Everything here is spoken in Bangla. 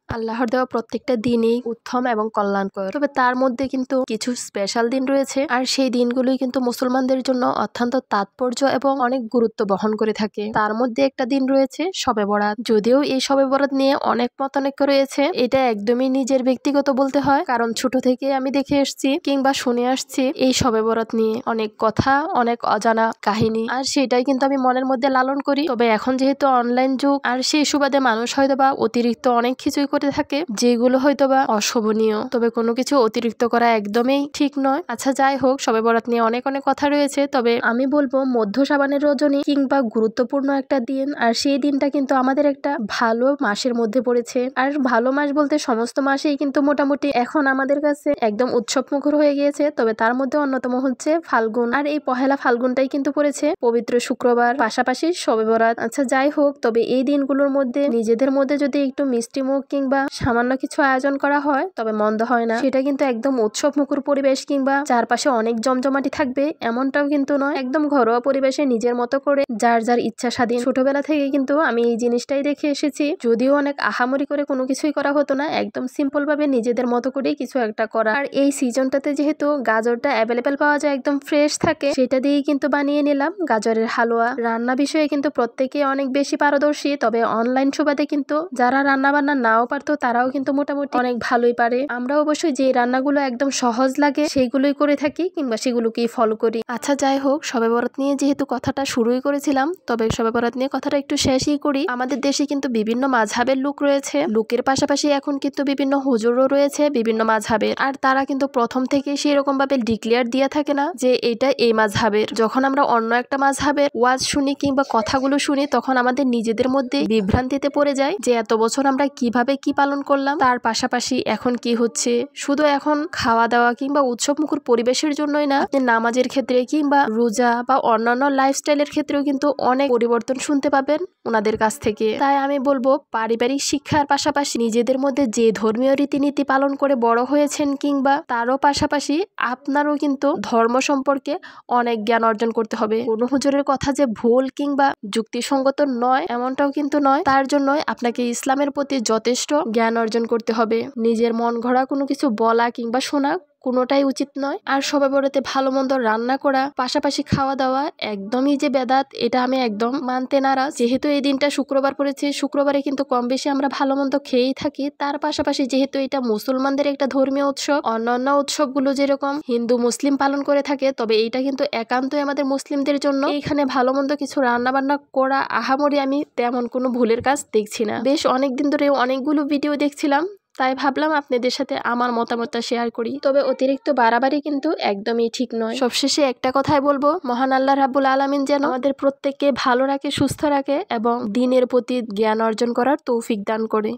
আল্লাহর দেওয়া প্রত্যেকটা দিনই উত্তম এবং কল্যাণকর, তবে তার মধ্যে কিন্তু কিছু স্পেশাল দিন রয়েছে, আর সেই দিনগুলোই কিন্তু মুসলমানদের জন্য অত্যন্ত তাৎপর্য এবং অনেক গুরুত্ব বহন করে থাকে। তার মধ্যে একটা দিন রয়েছে শবে বরাত। যদিও এই শবে বরাত নিয়ে অনেক মতানৈক্য রয়েছে, এটা একদমই নিজের ব্যক্তিগত বলতে হয়, কারণ ছোট থেকে আমি দেখে এসেছি কিংবা শুনে আসছি এই শবে বরাত নিয়ে অনেক কথা, অনেক অজানা কাহিনী, আর সেটাই কিন্তু আমি মনের মধ্যে লালন করি। তবে এখন যেহেতু অনলাইন যুগ, আর সেই সুবাদে মানুষ হয়তো বা অতিরিক্ত অনেক কিছুই করে থাকে যেগুলো হয়তো বা অশোভনীয়, তবে কোনো কিছু অতিরিক্ত করা একদমই ঠিক নয়। আচ্ছা যাই হোক, শবে বরাত নিয়ে অনেক অনেক কথা রয়েছে, তবে আমি বলবো মধ্য শাবানের রজনী কিংবা গুরুত্বপূর্ণ একটা দিন, আর সেই দিনটা কিন্তু আমাদের একটা ভালো মাসের মধ্যে পড়েছে। আর ভালো মাস বলতে সমস্ত মাসেই কিন্তু মোটামুটি এখন আমাদের কাছে একদম উৎসব মুখর হয়ে গিয়েছে, তবে তার মধ্যে অন্যতম হচ্ছে ফাল্গুন, আর এই পহেলা ফাল্গুনটাই কিন্তু পড়েছে পবিত্র শুক্রবার, পাশাপাশি শবে বরাত। আচ্ছা যাই হোক, তবে এই দিনগুলোর মধ্যে নিজেদের মধ্যে যদি একটু মিষ্টি মুখ কিংবা সামান্য কিছু আয়োজন করা হয় তবে মন্দ হয় না। সেটা কিন্তু একদম উৎসব মুখর পরিবেশ কিংবা চারপাশে অনেক জমজমাটি থাকবে এমনটাও কিন্তু নয়, একদম ঘরোয়া পরিবেশে নিজের মতো করে যার যার ইচ্ছা স্বাধীন। ছোটবেলা থেকে কিন্তু আমি এই জিনিসটাই দেখে এসেছি, যদিও অনেক আহামরি করে কোনো কিছুই করা হতো না, একদম সিম্পল ভাবে নিজেদের মতো করেই কিছু একটা করা। আর এই সিজনটাতে যেহেতু গাজরটা অ্যাভেলেবেল পাওয়া যায়, একদম ফ্রেশ থাকে, সেটা দিয়েই কিন্তু বানিয়ে নিলাম গাজরের হালুয়া। রান্না বিষয়ে কিন্তু প্রত্যেকে অনেক বেশি পারদর্শী, তবে অনলাইন সুবাদে কিন্তু যারা রান্না বান্না নাও পারতো তারাও কিন্তু মোটামুটি অনেক ভালোই পারে। আমরা অবশ্যই যে রান্নাগুলো একদম সহজ লাগে সেইগুলোই করে থাকি কিংবা সেগুলোকেই ফলো করি। আচ্ছা যাই হোক, শবে বরাত নিয়ে যেহেতু কথাটা শুরুই করেছিলাম, তবে শবে বরাত নিয়ে কথাটা একটু শেষই করি। আমাদের দেশে কিন্তু বিভিন্ন মাযহাবের লোক রয়েছে, লোকের পাশাপাশি এখন কিন্তু বিভিন্ন হুজুরও রয়েছে বিভিন্ন মাযহাবের, আর তারা কিন্তু প্রথম থেকে সেরকম ভাবে ডিক্লেয়ার দিয়ে থাকে না যে এটা এই মাযহাবের। যখন আমরা অন্য একটা মাযহাবের ওয়াজ শুনি কিংবা কথাগুলো শুনি, তখন আমাদের নিজেদের মধ্যে বিভ্রান্তিতে পড়ে যায় যে এত বছর আমরা কিভাবে কি পালন করলাম, তার পাশাপাশি এখন কি হচ্ছে। শুধু এখন খাওয়া দাওয়া কিংবা উৎসব মুখর পরিবেশের জন্যই না, নামাজের ক্ষেত্রে কিংবা রোজা বা অন্যান্য লাইফস্টাইলের ক্ষেত্রেও কিন্তু অনেক পরিবর্তন শুনতে পাবেন ওনাদের কাছ থেকে। তাই আমি বলবো পারিবারিক শিক্ষার পাশাপাশি নিজেদের মধ্যে যে ধর্মীয় রীতিনীতি পালন করে বড় হয়েছেন কিংবা তারও পাশাপাশি আপনারও কিন্তু ধর্ম সম্পর্কে অনেক জ্ঞান অর্জন করতে হবে। কোনো হুজুরের কথা যে ভুল কিংবা যুক্তিসঙ্গত নয় এমনটাও কিন্তু নয়, তার জন্যই আপনাকে ইসলামের প্রতি যথেষ্ট জ্ঞান অর্জন করতে হবে। নিজের মন গড়া কোনো কিছু বলা কিংবা শোনা কোনোটাই উচিত নয়। আর শবে বরাতে ভালো মন্দ রান্না করা পাশাপাশি খাওয়া দাওয়া একদমই যে বেদাত, এটা আমি একদম মানতে নারাজ। যেহেতু এই দিনটা শুক্রবার পড়েছে, শুক্রবারে কিন্তু কম বেশি আমরা ভালো মন্দ খেয়েই থাকি। তার পাশাপাশি যেহেতু এটা মুসলমানদের একটা ধর্মীয় উৎসব, অন্যান্য উৎসবগুলো যেরকম হিন্দু মুসলিম পালন করে থাকে, তবে এইটা কিন্তু একান্তই আমাদের মুসলিমদের জন্য। এইখানে ভালো মন্দ কিছু রান্না বান্না করা আহামরি আমি তেমন কোনো ভুলের কাজ দেখছি না। বেশ অনেকদিন ধরে অনেকগুলো ভিডিও দেখছিলাম, তাই ভাবলাম আপনাদের সাথে আমার মতামতটা শেয়ার করি। তবে অতিরিক্ত বাড়াবাড়ি কিন্তু একদমই ঠিক নয়। সবশেষে একটা কথাই বলবো, মহান আল্লাহ রাব্বুল আলামিন যেন আমাদের প্রত্যেককে ভালো রাখে, সুস্থ রাখে এবং দ্বীনের প্রতি জ্ঞান অর্জন করার তৌফিক দান করে।